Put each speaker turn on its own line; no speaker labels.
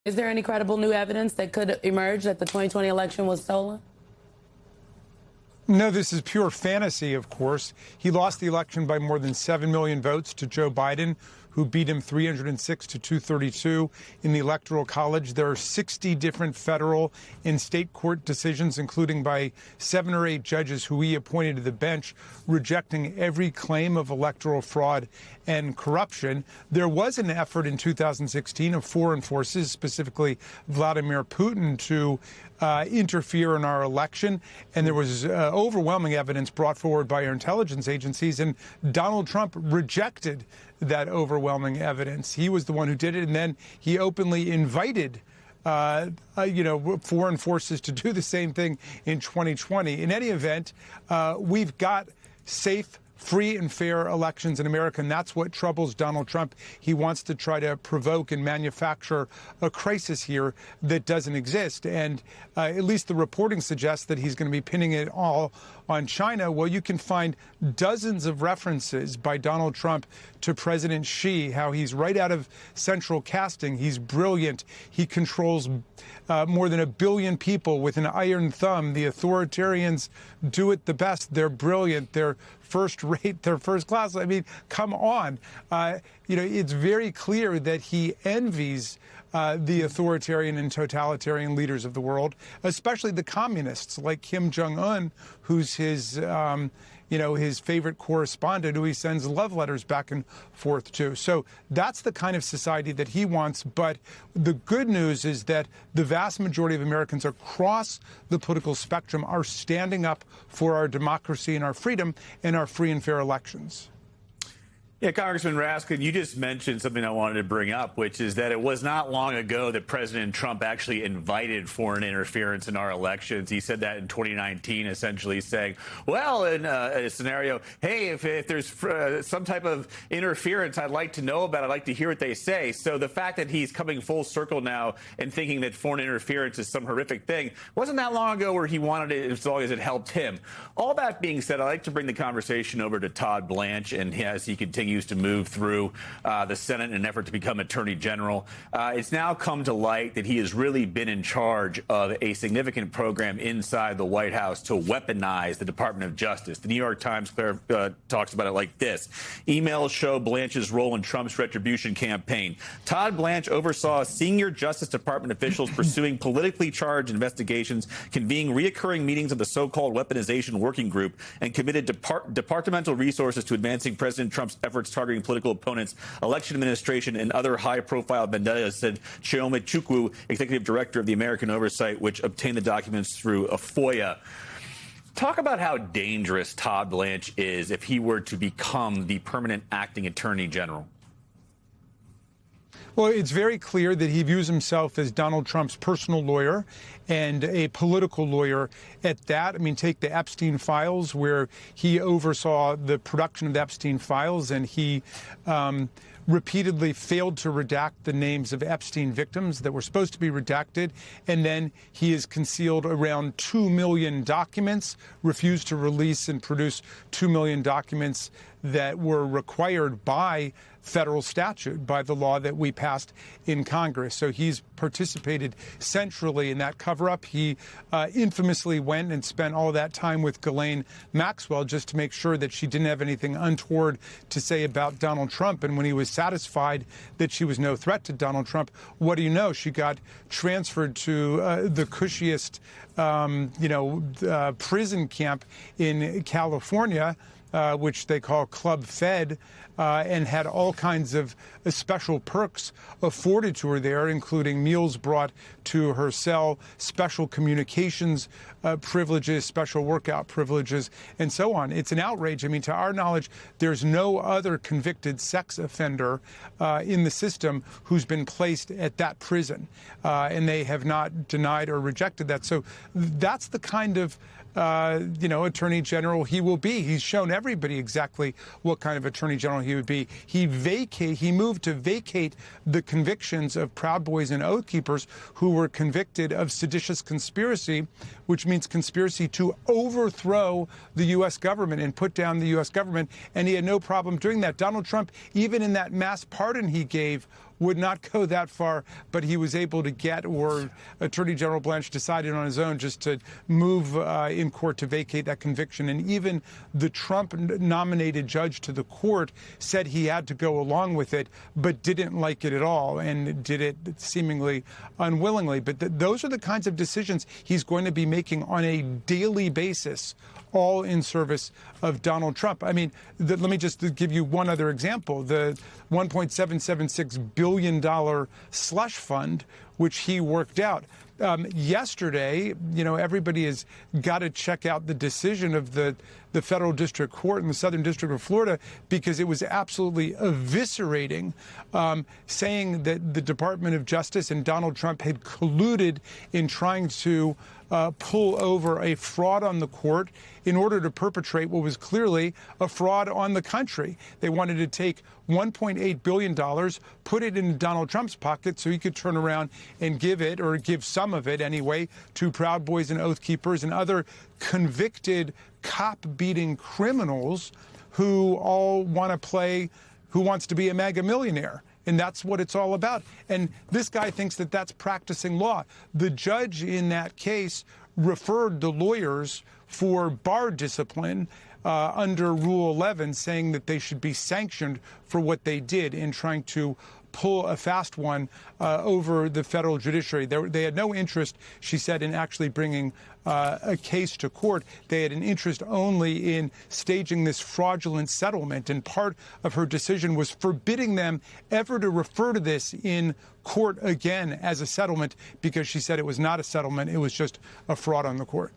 Is there any credible new evidence that could emerge that the 2020 election was stolen?
No, this is pure fantasy, of course. He lost the election by more than 7 million votes to Joe Biden, who beat him 306 to 232 in the Electoral College. There are 60 different federal and state court decisions, including by 7 or 8 judges who he appointed to the bench, rejecting every claim of electoral fraud and corruption. There was an effort in 2016 of foreign forces, specifically Vladimir Putin, to interfere in our election, and there was overwhelming evidence brought forward by our intelligence agencies, and Donald Trump rejected that overwhelming evidence. He was the one who did it, and then he openly invited foreign forces to do the same thing in 2020. In any event, we've got safe, free and fair elections in America, and that's what troubles Donald Trump. He wants to try to provoke and manufacture a crisis here that doesn't exist. And at least the reporting suggests that he's going to be pinning it all on China. Well, you can find dozens of references by Donald Trump to President Xi, how he's right out of central casting. He's brilliant. He controls more than 1 billion people with an iron thumb. The authoritarians do it the best. They're brilliant. They're first rate, they're first class. I mean, come on. It's very clear that he envies the authoritarian and totalitarian leaders of the world, especially the communists like Kim Jong-un, who's his favorite correspondent, who he sends love letters back and forth to. So that's the kind of society that he wants. But the good news is that the vast majority of Americans across the political spectrum are standing up for our democracy and our freedom and our free and fair elections.
Yeah, Congressman Raskin, you just mentioned something I wanted to bring up, which is that it was not long ago that President Trump actually invited foreign interference in our elections. He said that in 2019, essentially saying, well, in a scenario, hey, if there's some type of interference I'd like to know about, I'd like to hear what they say. So the fact that he's coming full circle now and thinking that foreign interference is some horrific thing wasn't that long ago where he wanted it as long as it helped him. All that being said, I'd like to bring the conversation over to Todd Blanche, and as he continues to move through the Senate in an effort to become Attorney General. It's now come to light that he has really been in charge of a significant program inside the White House to weaponize the Department of Justice. The New York Times talks about it like this. Emails show Blanche's role in Trump's retribution campaign. Todd Blanche oversaw senior Justice Department officials pursuing politically charged investigations, convening reoccurring meetings of the so-called weaponization working group, and committed departmental resources to advancing President Trump's efforts targeting political opponents, election administration, and other high-profile vendettas, said Chioma Chukwu, executive director of the American Oversight, which obtained the documents through a FOIA. Talk about how dangerous Todd Blanche is if he were to become the permanent acting Attorney General.
Well, it's very clear that he views himself as Donald Trump's personal lawyer and a political lawyer at that. I mean, take the Epstein files, where he oversaw the production of the Epstein files, and he repeatedly failed to redact the names of Epstein victims that were supposed to be redacted. And then he has concealed around 2 million documents, refused to release and produce 2 million documents that were required by federal statute, by the law that we passed in Congress. So he's participated centrally in that cover-up. He infamously went and spent all of that time with Ghislaine Maxwell just to make sure that she didn't have anything untoward to say about Donald Trump. And when he was satisfied that she was no threat to Donald Trump, what do you know? She got transferred to the cushiest, prison camp in California, which they call Club Fed, and had all kinds of special perks afforded to her there, including meals brought to her cell, special communications privileges, special workout privileges, and so on. It's an outrage. I mean, to our knowledge, there's no other convicted sex offender in the system who's been placed at that prison, and they have not denied or rejected that. So that's the kind of Attorney General he will be. He's shown everybody exactly what kind of Attorney General he would be. He moved to vacate the convictions of Proud Boys and Oath Keepers who were convicted of seditious conspiracy, which means conspiracy to overthrow the U.S. government and put down the U.S. government, and he had no problem doing that. Donald Trump, even in that mass pardon he gave would not go that far, but he was able to get, or Attorney General Blanche decided on his own just to move in court to vacate that conviction. And even the Trump-nominated judge to the court said he had to go along with it, but didn't like it at all and did it seemingly unwillingly. But those are the kinds of decisions he's going to be making on a daily basis, all in service of Donald Trump. I mean, let me just give you one other example. The $1.776 billion slush fund, which he worked out. Yesterday, everybody has got to check out the decision of the federal district court in the Southern District of Florida, because it was absolutely eviscerating, saying that the Department of Justice and Donald Trump had colluded in trying to pull over a fraud on the court in order to perpetrate what was clearly a fraud on the country. They wanted to take $1.8 billion, put it in Donald Trump's pocket so he could turn around and give it, or give some of it anyway, to Proud Boys and Oath Keepers and other convicted cop-beating criminals who all want to play Who Wants to Be a MAGA Millionaire. And that's what it's all about. And this guy thinks that that's practicing law. The judge in that case referred the lawyers for bar discipline under Rule 11, saying that they should be sanctioned for what they did in trying to pull a fast one over the federal judiciary. They had no interest, she said, in actually bringing a case to court. They had an interest only in staging this fraudulent settlement. And part of her decision was forbidding them ever to refer to this in court again as a settlement, because she said it was not a settlement. It was just a fraud on the court.